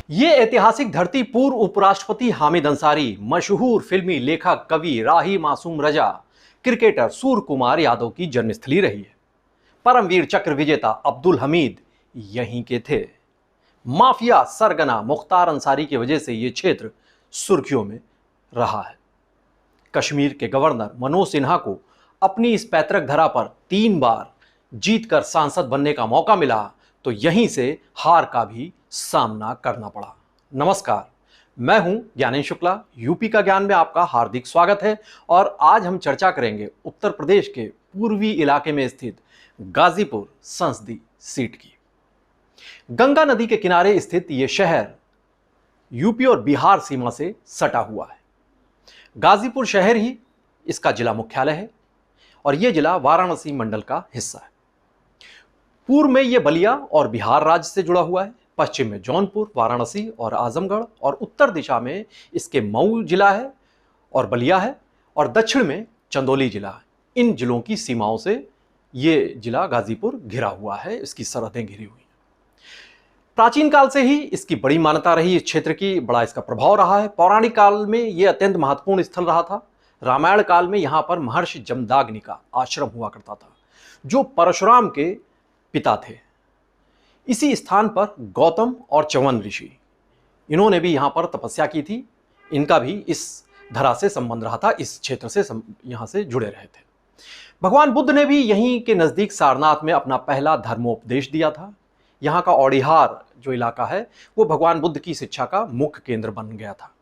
ये ऐतिहासिक धरती पूर्व उपराष्ट्रपति हामिद अंसारी, मशहूर फिल्मी लेखक कवि राही मासूम रजा, क्रिकेटर सूर्य कुमार यादव की जन्मस्थली रही है। परमवीर चक्र विजेता अब्दुल हमीद यहीं के थे। माफिया सरगना मुख्तार अंसारी की वजह से यह क्षेत्र सुर्खियों में रहा है। कश्मीर के गवर्नर मनोज सिन्हा को अपनी इस पैतृक धरा पर 3 बार जीतकर सांसद बनने का मौका मिला, तो यहीं से हार का भी सामना करना पड़ा। नमस्कार, मैं हूं ज्ञानेश शुक्ला। यूपी का ज्ञान में आपका हार्दिक स्वागत है। और आज हम चर्चा करेंगे उत्तर प्रदेश के पूर्वी इलाके में स्थित गाजीपुर संसदीय सीट की। गंगा नदी के किनारे स्थित यह शहर यूपी और बिहार सीमा से सटा हुआ है। गाजीपुर शहर ही इसका जिला मुख्यालय है और यह जिला वाराणसी मंडल का हिस्सा है। पूर्व में यह बलिया और बिहार राज्य से जुड़ा हुआ है, पश्चिम में जौनपुर, वाराणसी और आजमगढ़, और उत्तर दिशा में इसके मऊ जिला है और बलिया है, और दक्षिण में चंदौली जिला है। इन जिलों की सीमाओं से यह जिला गाजीपुर घिरा हुआ है, इसकी सरहदें घिरी हुई हैं। प्राचीन काल से ही इसकी बड़ी मान्यता रही, इस क्षेत्र की बड़ा इसका प्रभाव रहा है। पौराणिक काल में यह अत्यंत महत्वपूर्ण स्थल रहा था। रामायण काल में यहां पर महर्षि जमदाग्नि का आश्रम हुआ करता था, जो परशुराम के पिता थे। इसी स्थान पर गौतम और च्यवन ऋषि, इन्होंने भी यहां पर तपस्या की थी। इनका भी इस धरा से संबंध रहा था, इस क्षेत्र से यहां से जुड़े रहे थे। भगवान बुद्ध ने भी यहीं के नजदीक सारनाथ में अपना पहला धर्मोपदेश दिया था। यहाँ का औड़िहार जो इलाका है वो भगवान बुद्ध की शिक्षा का मुख्य केंद्र बन गया था।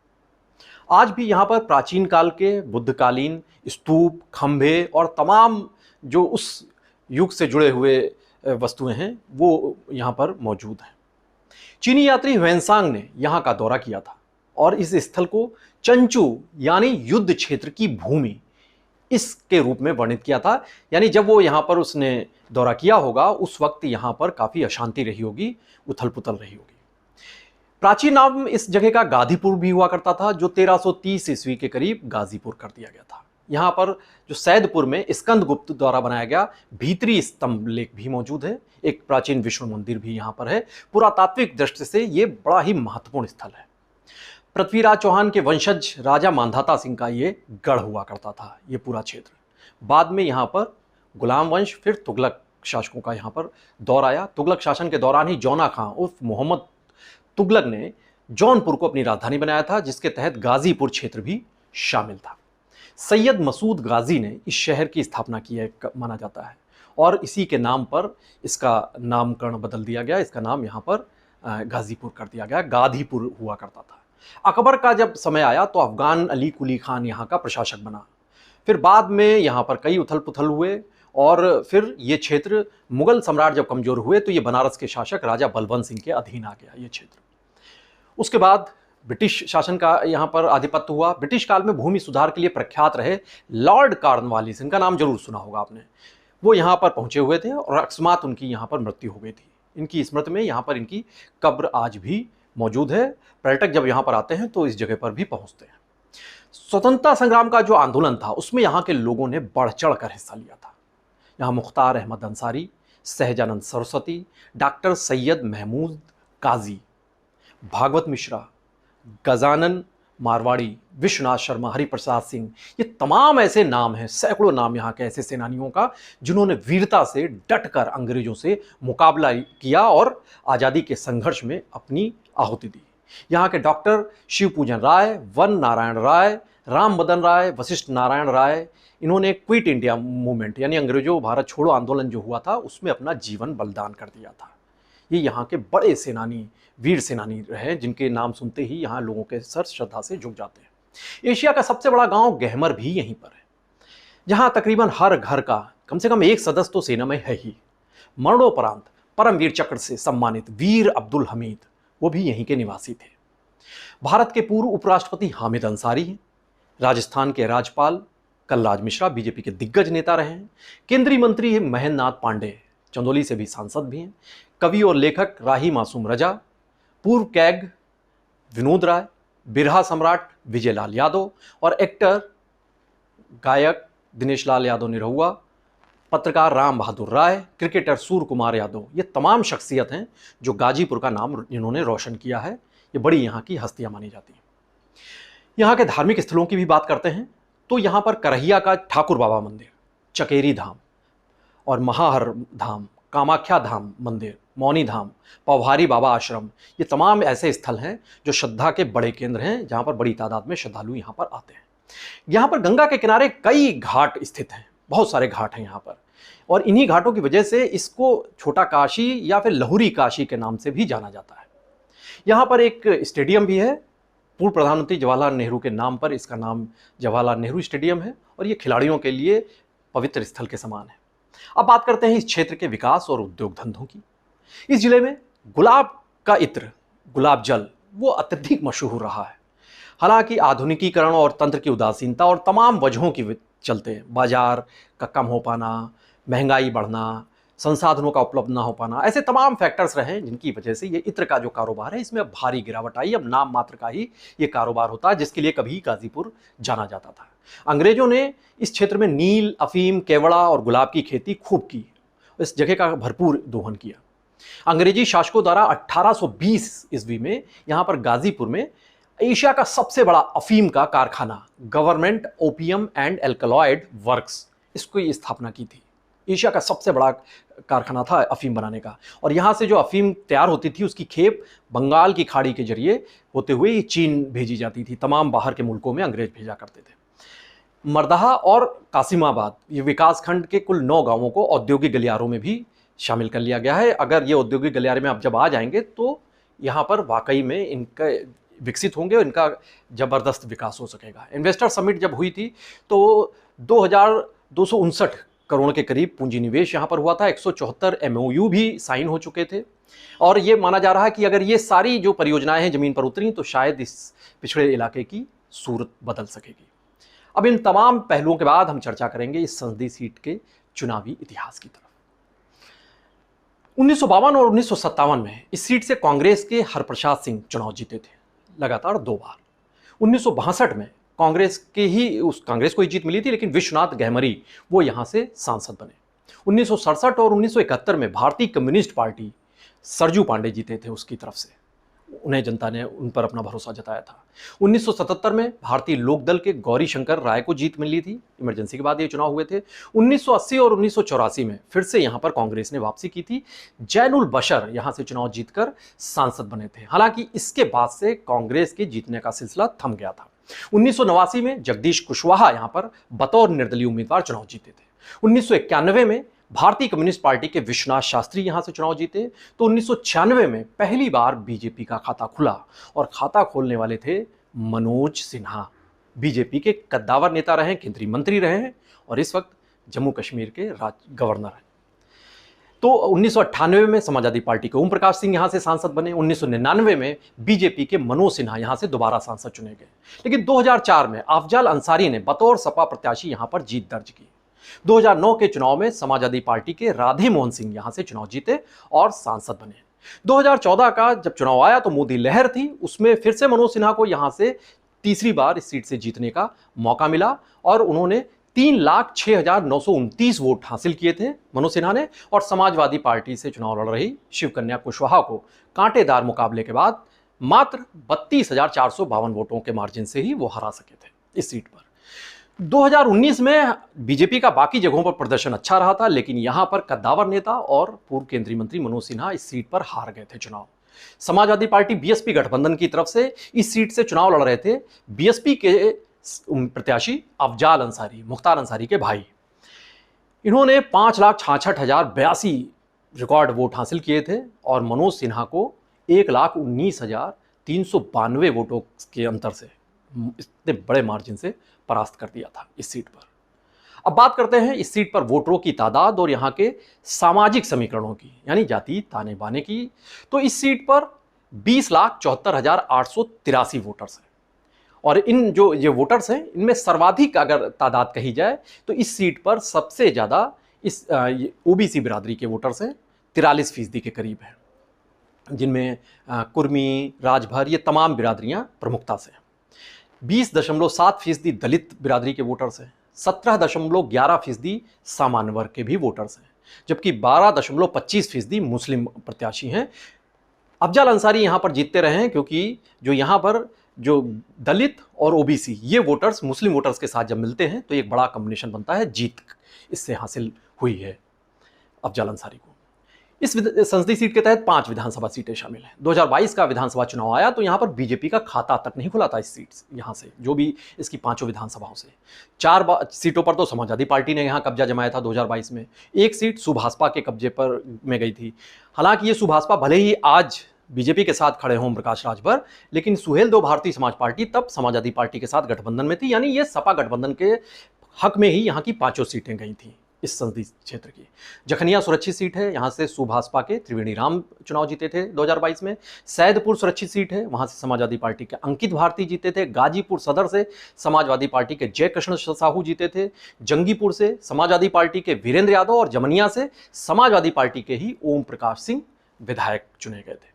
आज भी यहाँ पर प्राचीन काल के बुद्धकालीन स्तूप, खंभे और तमाम जो उस युग से जुड़े हुए वस्तुएं हैं वो यहाँ पर मौजूद हैं। चीनी यात्री ह्वेनसांग ने यहाँ का दौरा किया था और इस स्थल को चंचू यानी युद्ध क्षेत्र की भूमि इसके रूप में वर्णित किया था। यानी जब वो यहाँ पर उसने दौरा किया होगा उस वक्त यहाँ पर काफी अशांति रही होगी, उथल पुथल रही होगी। प्राचीन नाम इस जगह का गाजीपुर भी हुआ करता था, जो 1330 ईस्वी के करीब गाजीपुर कर दिया गया था। यहाँ पर जो सैदपुर में स्कंदगुप्त द्वारा बनाया गया भीतरी स्तंभ लेख भी मौजूद है। एक प्राचीन विष्णु मंदिर भी यहाँ पर है। पुरातात्विक दृष्टि से ये बड़ा ही महत्वपूर्ण स्थल है। पृथ्वीराज चौहान के वंशज राजा मांधाता सिंह का ये गढ़ हुआ करता था, ये पूरा क्षेत्र। बाद में यहाँ पर गुलाम वंश, फिर तुगलक शासकों का यहाँ पर दौर आया। तुगलक शासन के दौरान ही जौना खां उर्फ मोहम्मद तुगलक ने जौनपुर को अपनी राजधानी बनाया था, जिसके तहत गाजीपुर क्षेत्र भी शामिल था। सैयद मसूद गाजी ने इस शहर की स्थापना की है माना जाता है, और इसी के नाम पर इसका नामकरण बदल दिया गया। इसका नाम यहाँ पर गाजीपुर कर दिया गया, गाधीपुर हुआ करता था। अकबर का जब समय आया तो अफगान अली कुली खान यहाँ का प्रशासक बना। फिर बाद में यहाँ पर कई उथल पुथल हुए और फिर ये क्षेत्र मुगल सम्राट जब कमजोर हुए तो ये बनारस के शासक राजा बलवंत सिंह के अधीन आ गया ये क्षेत्र। उसके बाद ब्रिटिश शासन का यहाँ पर आधिपत्य हुआ। ब्रिटिश काल में भूमि सुधार के लिए प्रख्यात रहे लॉर्ड कॉर्नवालिस, इनका नाम जरूर सुना होगा आपने, वो यहाँ पर पहुंचे हुए थे और अकस्मात उनकी यहाँ पर मृत्यु हो गई थी। इनकी स्मृति में यहाँ पर इनकी कब्र आज भी मौजूद है। पर्यटक जब यहाँ पर आते हैं तो इस जगह पर भी पहुँचते हैं। स्वतंत्रता संग्राम का जो आंदोलन था उसमें यहाँ के लोगों ने बढ़ चढ़ कर हिस्सा लिया था। यहाँ मुख्तार अहमद अंसारी, सहजानंद सरस्वती, डॉक्टर सैयद महमूद काजी, भागवत मिश्रा, गजानन मारवाड़ी, विश्वनाथ शर्मा, हरिप्रसाद सिंह, ये तमाम ऐसे नाम हैं, सैकड़ों नाम यहाँ के ऐसे सेनानियों का जिन्होंने वीरता से डटकर अंग्रेजों से मुकाबला किया और आज़ादी के संघर्ष में अपनी आहुति दी। यहाँ के डॉक्टर शिवपूजन राय, वन नारायण राय, राम बदन राय, वशिष्ठ नारायण राय, इन्होंने क्विट इंडिया मूवमेंट यानी अंग्रेजों भारत छोड़ो आंदोलन जो हुआ था उसमें अपना जीवन बलिदान कर दिया था। ये यहाँ के बड़े सेनानी, वीर सेनानी रहे, जिनके नाम सुनते ही यहाँ लोगों के सर श्रद्धा से झुक जाते हैं। एशिया का सबसे बड़ा गांव गहमर भी यहीं पर है, जहाँ तकरीबन हर घर का कम से कम एक सदस्य तो सेना में है ही। मरणोपरांत परमवीर चक्र से सम्मानित वीर अब्दुल हमीद, वो भी यहीं के निवासी थे। भारत के पूर्व उपराष्ट्रपति हामिद अंसारी हैं। राजस्थान के राज्यपाल कलराज मिश्रा बीजेपी के दिग्गज नेता रहे हैं। केंद्रीय मंत्री महेंद्र नाथ पांडे, चंदौली से भी सांसद भी हैं। कवि और लेखक राही मासूम रजा, पूर्व कैग विनोद राय, बिरहा सम्राट विजय लाल यादव और एक्टर गायक दिनेश लाल यादव निरहुआ, पत्रकार राम बहादुर राय, क्रिकेटर सूर्य कुमार यादव, ये तमाम शख्सियत हैं जो गाजीपुर का नाम इन्होंने रोशन किया है। ये बड़ी यहाँ की हस्तियाँ मानी जाती हैं। यहाँ के धार्मिक स्थलों की भी बात करते हैं तो यहाँ पर करहिया का ठाकुर बाबा मंदिर, चकेरी धाम और महाहर धाम, कामाख्या धाम मंदिर, मौनी धाम, पौहारी बाबा आश्रम, ये तमाम ऐसे स्थल हैं जो श्रद्धा के बड़े केंद्र हैं, जहाँ पर बड़ी तादाद में श्रद्धालु यहाँ पर आते हैं। यहाँ पर गंगा के किनारे कई घाट स्थित हैं, बहुत सारे घाट हैं यहाँ पर, और इन्हीं घाटों की वजह से इसको छोटा काशी या फिर लहुरी काशी के नाम से भी जाना जाता है। यहाँ पर एक स्टेडियम भी है, पूर्व प्रधानमंत्री जवाहरलाल नेहरू के नाम पर इसका नाम जवाहरलाल नेहरू स्टेडियम है, और ये खिलाड़ियों के लिए पवित्र स्थल के समान है। अब बात करते हैं इस क्षेत्र के विकास और उद्योग धंधों की। इस जिले में गुलाब का इत्र, गुलाब जल, वो अत्यधिक मशहूर रहा है। हालांकि आधुनिकीकरण और तंत्र की उदासीनता और तमाम वजहों की चलते बाजार का कम हो पाना, महंगाई बढ़ना, संसाधनों का उपलब्ध ना हो पाना, ऐसे तमाम फैक्टर्स रहे जिनकी वजह से ये इत्र का जो कारोबार है इसमें अब भारी गिरावट आई। अब नाम मात्र का ही ये कारोबार होता है, जिसके लिए कभी गाजीपुर जाना जाता था। अंग्रेजों ने इस क्षेत्र में नील, अफीम, केवड़ा और गुलाब की खेती खूब की, इस जगह का भरपूर दोहन किया। अंग्रेजी शासकों द्वारा 1820 ईस्वी में यहाँ पर गाजीपुर में एशिया का सबसे बड़ा अफीम का कारखाना गवर्नमेंट ओपियम एंड एल्कलॉयड वर्क्स, इसकी स्थापना की थी। एशिया का सबसे बड़ा कारखाना था अफीम बनाने का, और यहाँ से जो अफीम तैयार होती थी उसकी खेप बंगाल की खाड़ी के जरिए होते हुए ये चीन भेजी जाती थी। तमाम बाहर के मुल्कों में अंग्रेज भेजा करते थे। मरदहा और कासिमाबाद, ये विकास खंड के कुल 9 गांवों को औद्योगिक गलियारों में भी शामिल कर लिया गया है। अगर ये औद्योगिक गलियारे में आप जब आ जाएंगे तो यहाँ पर वाकई में इनका विकसित होंगे और इनका ज़बरदस्त विकास हो सकेगा। इन्वेस्टर समिट जब हुई थी तो 2259 करोड़ के करीब पूंजी निवेश यहाँ पर हुआ था। 174 MOU भी साइन हो चुके थे, और ये माना जा रहा है कि अगर ये सारी जो परियोजनाएं हैं ज़मीन पर उतरी तो शायद इस पिछड़े इलाके की सूरत बदल सकेगी। अब इन तमाम पहलुओं के बाद हम चर्चा करेंगे इस संसदीय सीट के चुनावी इतिहास की तरफ। 1952 और 1957 में इस सीट से कांग्रेस के हरप्रसाद सिंह चुनाव जीते थे, लगातार 2 बार। 1962 में कांग्रेस को ही जीत मिली थी, लेकिन विश्वनाथ गहमरी वो यहाँ से सांसद बने। 1967 और 1971 में भारतीय कम्युनिस्ट पार्टी सरजू पांडे जीते थे, उसकी तरफ से उन्हें जनता ने उन पर अपना भरोसा जताया था। 1977 में भारतीय लोकदल के गौरी शंकर राय को जीत मिली थी, इमरजेंसी के बाद ये चुनाव हुए थे। 1980 और 1984 में फिर से यहाँ पर कांग्रेस ने वापसी की थी। जैनुल बशर यहाँ से चुनाव जीतकर सांसद बने थे। हालांकि इसके बाद से कांग्रेस के जीतने का सिलसिला थम गया था। 1989 में जगदीश कुशवाहा यहाँ पर बतौर निर्दलीय उम्मीदवार चुनाव जीते थे। 1991 में भारतीय कम्युनिस्ट पार्टी के विश्वनाथ शास्त्री यहां से चुनाव जीते, तो 1996 में पहली बार बीजेपी का खाता खुला, और खाता खोलने वाले थे मनोज सिन्हा। बीजेपी के कद्दावर नेता रहे, केंद्रीय मंत्री रहे हैं, और इस वक्त जम्मू कश्मीर के गवर्नर हैं। तो 1998 में समाजवादी पार्टी के ओम प्रकाश सिंह यहां से सांसद बने। 1999 में बीजेपी के मनोज सिन्हा यहां से दोबारा सांसद चुने गए, लेकिन 2004 में अफजल अंसारी ने बतौर सपा प्रत्याशी यहां पर जीत दर्ज की। 2009 के चुनाव में समाजवादी पार्टी के राधे मोहन सिंह यहां से चुनाव जीते और सांसद बने। 2014 का जब चुनाव आया तो मोदी लहर थी, उसमें फिर से मनोज सिन्हा को यहां से तीसरी बार इस सीट से जीतने का मौका मिला, और उन्होंने 3,06,929 वोट हासिल किए थे मनोज सिन्हा ने, और समाजवादी पार्टी से चुनाव लड़ रही शिवकन्या कुशवाहा को कांटेदार मुकाबले के बाद मात्र 32,452 वोटों के मार्जिन से ही वो हरा सके थे इस सीट पर। 2019 में बीजेपी का बाकी जगहों पर प्रदर्शन अच्छा रहा था, लेकिन यहां पर कद्दावर नेता और पूर्व केंद्रीय मंत्री मनोज सिन्हा इस सीट पर हार गए थे चुनाव। समाजवादी पार्टी बीएसपी गठबंधन की तरफ से इस सीट से चुनाव लड़ रहे थे बीएसपी के प्रत्याशी अफजाल अंसारी, मुख्तार अंसारी के भाई। इन्होंने 5,66,082 रिकॉर्ड वोट हासिल किए थे, और मनोज सिन्हा को 1,19,392 वोटों के अंतर से, इतने बड़े मार्जिन से परास्त कर दिया था इस सीट पर। अब बात करते हैं इस सीट पर वोटरों की तादाद और यहाँ के सामाजिक समीकरणों की, यानी जाति ताने बाने की। तो इस सीट पर 20,74,883 वोटर्स हैं, और इन जो ये वोटर्स हैं इनमें सर्वाधिक अगर तादाद कही जाए तो इस सीट पर सबसे ज़्यादा इस ओबीसी बिरादरी के वोटर्स हैं, 43% के करीब हैं, जिनमें कुर्मी, राजभर, ये तमाम बिरादरियां प्रमुखता से हैं। 20.7% दलित बिरादरी के वोटर्स हैं, 17.11% सामान्य वर्ग के भी वोटर्स हैं, जबकि 12.25% मुस्लिम प्रत्याशी हैं। अफजल अंसारी यहां पर जीतते रहे हैं क्योंकि जो यहां पर जो दलित और ओबीसी ये वोटर्स मुस्लिम वोटर्स के साथ जब मिलते हैं तो एक बड़ा कॉम्बिनेशन बनता है, जीत इससे हासिल हुई है अफजल अंसारी को। इस संसदीय सीट के तहत 5 विधानसभा सीटें शामिल हैं। 2022 का विधानसभा चुनाव आया तो यहां पर बीजेपी का खाता तक नहीं खुला था इस सीट यहां से, जो भी इसकी 5 विधानसभाओं से। 4 सीटों पर तो समाजवादी पार्टी ने यहां कब्जा जमाया था 2022 में। एक सीट सुभाषपा के कब्जे पर में गई थी। हालांकि ये सुभाषपा भले ही आज बीजेपी के साथ खड़े हों प्रकाश राज पर, लेकिन सुहेलदेव भारतीय समाज पार्टी तब समाजवादी पार्टी के साथ गठबंधन में थी, यानी ये सपा गठबंधन के हक में ही यहाँ की 5 सीटें गई थी इस संसदीय क्षेत्र की। जखनिया सुरक्षित सीट है, यहाँ से सुभाषपा के त्रिवेणी राम चुनाव जीते थे 2022 में। सैदपुर सुरक्षित सीट है, वहाँ से समाजवादी पार्टी के अंकित भारती जीते थे। गाजीपुर सदर से समाजवादी पार्टी के जयकृष्ण साहू जीते थे। जंगीपुर से समाजवादी पार्टी के वीरेंद्र यादव और जमनिया से समाजवादी पार्टी के ही ओम प्रकाश सिंह विधायक चुने गए थे।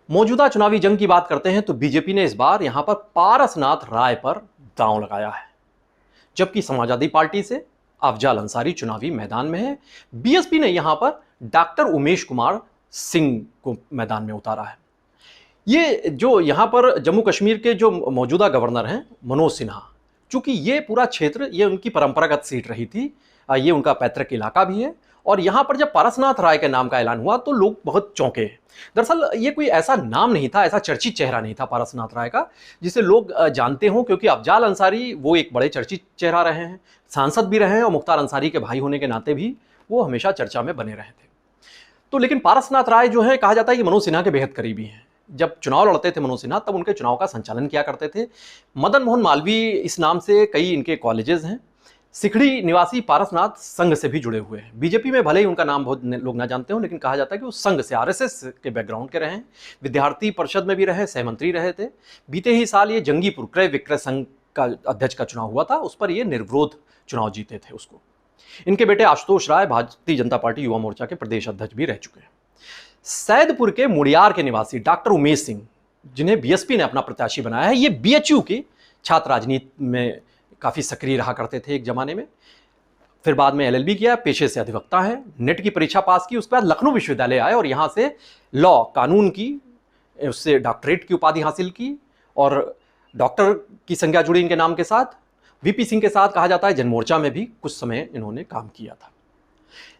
मौजूदा चुनावी जंग की बात करते हैं तो बीजेपी ने इस बार यहां पर पारसनाथ राय पर दांव लगाया है, जबकि समाजवादी पार्टी से अफजल अंसारी चुनावी मैदान में है। बीएसपी ने यहां पर डॉक्टर उमेश कुमार सिंह को मैदान में उतारा है। ये जो यहां पर जम्मू कश्मीर के जो मौजूदा गवर्नर हैं मनोज सिन्हा, चूंकि ये पूरा क्षेत्र ये उनकी परंपरागत सीट रही थी, ये उनका पैतृक इलाका भी है, और यहां पर जब पारसनाथ राय के नाम का ऐलान हुआ तो लोग बहुत चौंके। दरअसल ये कोई ऐसा नाम नहीं था, ऐसा चर्चित चेहरा नहीं था पारसनाथ राय का जिसे लोग जानते हों, क्योंकि अफजल अंसारी वो एक बड़े चर्चित चेहरा रहे हैं, सांसद भी रहे हैं और मुख्तार अंसारी के भाई होने के नाते भी वो हमेशा चर्चा में बने रहे थे। तो लेकिन पारसनाथ राय जो है, कहा जाता है कि मनोज सिन्हा के बेहद करीबी हैं। जब चुनाव लड़ते थे मनोज सिन्हा तब उनके चुनाव का संचालन किया करते थे। मदन मोहन मालवीय इस नाम से कई इनके कॉलेजेस हैं। सिखड़ी निवासी पारसनाथ संघ से भी जुड़े हुए हैं। बीजेपी में भले ही उनका नाम बहुत लोग ना जानते हो, लेकिन कहा जाता है कि वो संघ से, आरएसएस के बैकग्राउंड के रहे हैं। विद्यार्थी परिषद में भी रहे, सहमंत्री रहे थे। बीते ही साल ये जंगीपुर क्रय विक्रय संघ का अध्यक्ष का चुनाव हुआ था, उस पर ये निर्विरोध चुनाव जीते थे उसको। इनके बेटे आशुतोष राय भारतीय जनता पार्टी युवा मोर्चा के प्रदेश अध्यक्ष भी रह चुके हैं। सैदपुर के मुड़ियार के निवासी डॉक्टर उमेश सिंह, जिन्हें बीएसपी ने अपना प्रत्याशी बनाया है, ये बीएचयू की छात्र राजनीति में काफ़ी सक्रिय रहा करते थे एक जमाने में। फिर बाद में एलएलबी किया, पेशे से अधिवक्ता हैं। नेट की परीक्षा पास की, उसके बाद लखनऊ विश्वविद्यालय आए और यहाँ से लॉ कानून की, उससे डॉक्टरेट की उपाधि हासिल की और डॉक्टर की संज्ञा जुड़ी इनके नाम के साथ। वीपी सिंह के साथ कहा जाता है जनमोर्चा में भी कुछ समय इन्होंने काम किया था।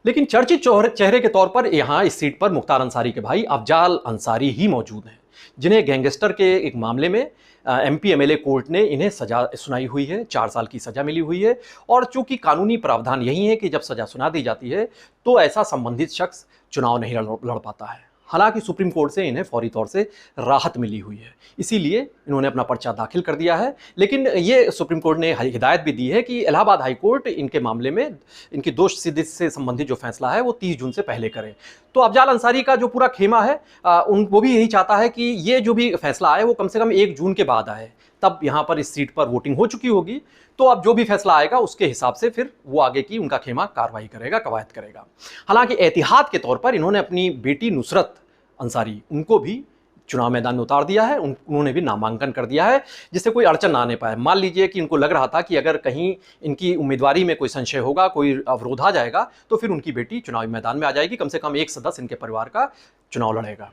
लेकिन चर्चित चेहरे के तौर पर यहाँ इस सीट पर मुख्तार अंसारी के भाई अफजल अंसारी ही मौजूद हैं, जिन्हें गैंगस्टर के एक मामले में एमपी एमएलए कोर्ट ने इन्हें सजा सुनाई हुई है, 4 साल की सजा मिली हुई है। और चूंकि कानूनी प्रावधान यही है कि जब सजा सुना दी जाती है तो ऐसा संबंधित शख्स चुनाव नहीं लड़ पाता है। हालांकि सुप्रीम कोर्ट से इन्हें फौरी तौर से राहत मिली हुई है, इसीलिए इन्होंने अपना पर्चा दाखिल कर दिया है। लेकिन ये सुप्रीम कोर्ट ने हिदायत भी दी है कि इलाहाबाद हाई कोर्ट इनके मामले में इनकी दोष सिद्धि से संबंधित जो फैसला है वो 30 जून से पहले करे। तो अफजल अंसारी का जो पूरा खेमा है वो भी यही चाहता है कि ये जो भी फैसला आए वो कम से कम 1 जून के बाद आए, तब यहाँ पर इस सीट पर वोटिंग हो चुकी होगी। तो अब जो भी फैसला आएगा उसके हिसाब से फिर वो आगे की उनका खेमा कार्रवाई करेगा, कवायद करेगा। हालांकि एहतियात के तौर पर इन्होंने अपनी बेटी नुसरत अंसारी, उनको भी चुनाव मैदान में उतार दिया है, उन्होंने भी नामांकन कर दिया है, जिससे कोई अड़चन ना आने पाए। मान लीजिए कि इनको लग रहा था कि अगर कहीं इनकी उम्मीदवारी में कोई संशय होगा, कोई अवरोध आ जाएगा, तो फिर उनकी बेटी चुनावी मैदान में आ जाएगी, कम से कम एक सदस्य इनके परिवार का चुनाव लड़ेगा।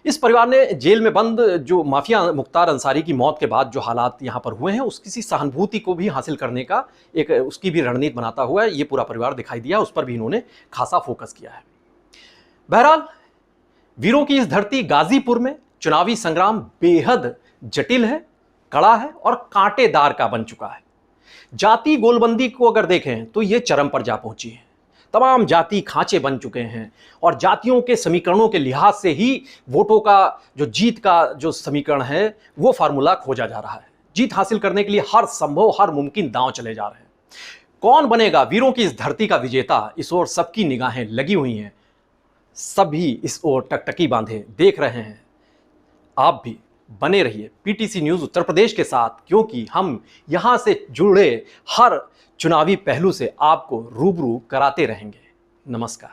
इस परिवार ने जेल में बंद जो माफिया मुख्तार अंसारी की मौत के बाद जो हालात यहाँ पर हुए हैं, उसकी सहानुभूति को भी हासिल करने का एक उसकी भी रणनीति बनाता हुआ ये पूरा परिवार दिखाई दिया, उस पर भी इन्होंने खासा फोकस किया है। बहरहाल वीरों की इस धरती गाजीपुर में चुनावी संग्राम बेहद जटिल है, कड़ा है और कांटेदार का बन चुका है। जाति गोलबंदी को अगर देखें तो ये चरम पर जा पहुंची है। तमाम जाति खांचे बन चुके हैं और जातियों के समीकरणों के लिहाज से ही वोटों का जो जीत का जो समीकरण है वो फार्मूला खोजा जा रहा है। जीत हासिल करने के लिए हर संभव हर मुमकिन दांव चले जा रहे हैं। कौन बनेगा वीरों की इस धरती का विजेता, इस ओर सबकी निगाहें लगी हुई हैं, सभी इस ओर टकटकी बांधे देख रहे हैं। आप भी बने रहिए पीटीसी न्यूज़ उत्तर प्रदेश के साथ, क्योंकि हम यहां से जुड़े हर चुनावी पहलू से आपको रूबरू कराते रहेंगे। नमस्कार।